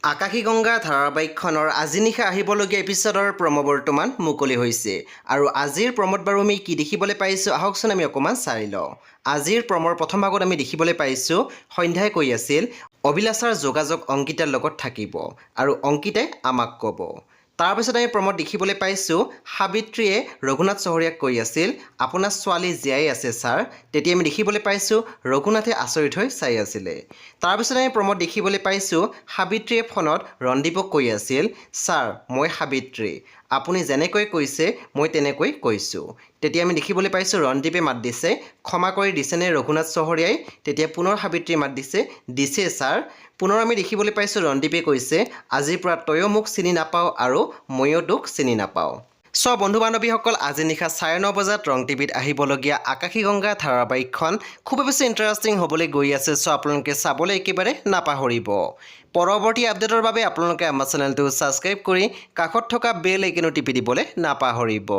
আকাশী গংগা ধাৰাবাহিকখনৰ আজি নিশা আহিবলগীয়া এপিছডৰ প্ৰমো বৰ্তমান মুকলি হৈছে আৰু আজিৰ প্ৰমোত বাৰু আমি কি দেখিবলৈ পাইছোঁ আহকচোন আমি অকণমান চাই লওঁ। আজিৰ প্ৰমৰ প্ৰথম ভাগত আমি দেখিবলৈ পাইছোঁ সন্ধ্যাই কৈ আছিল অভিলাষাৰ যোগাযোগ অংকিতাৰ লগত থাকিব আৰু অংকিতাই আমাক ক'ব। তাৰপিছত আমি প্ৰমোত দেখিবলৈ পাইছোঁ সাবিত্ৰীয়ে ৰঘুনাথ চহৰীয়াক কৈ আছিল আপোনাৰ ছোৱালী জীয়াই আছে ছাৰ। তেতিয়া আমি দেখিবলৈ পাইছোঁ ৰঘুনাথে আচৰিত হৈ চাই আছিলে। তাৰপিছত আমি প্ৰমোত দেখিবলৈ পাইছোঁ সাবিত্ৰীয়ে ফোনত ৰণদীপক কৈ আছিল ছাৰ মই সাবিত্ৰী, আপুনি যেনেকৈ কৈছে মই তেনেকৈ কৈছোঁ। তেতিয়া আমি দেখিবলৈ পাইছোঁ ৰণদীপে মাত দিছে ক্ষমা কৰি দিছেনে ৰঘুনাথ চহৰীয়াই। তেতিয়া পুনৰ সাবিত্ৰীয়ে মাত দিছে দিছে ছাৰ। পুনৰ আমি দেখিবলৈ পাইছোঁ ৰণদীপে কৈছে আজিৰ পৰা তয়ো মোক চিনি নাপাওঁ আৰু ময়ো তোক চিনি নাপাওঁ। চ' বন্ধু বান্ধৱীসকল আজি নিশা 9:30 বজাত ৰং টিভিত আহিবলগীয়া আকাশী গংগা ধাৰাবাহিকখন খুব বেছি ইণ্টাৰেষ্টিং হ'বলৈ গৈ আছে। চ' আপোনালোকে চাবলৈ একেবাৰে নাপাহৰিব। পৰৱৰ্তী আপডেটৰ বাবে আপোনালোকে আমাৰ চেনেলটো ছাবস্ক্ৰাইব কৰি কাষত থকা বেল আইকনো টিপি দিবলৈ নাপাহৰিব।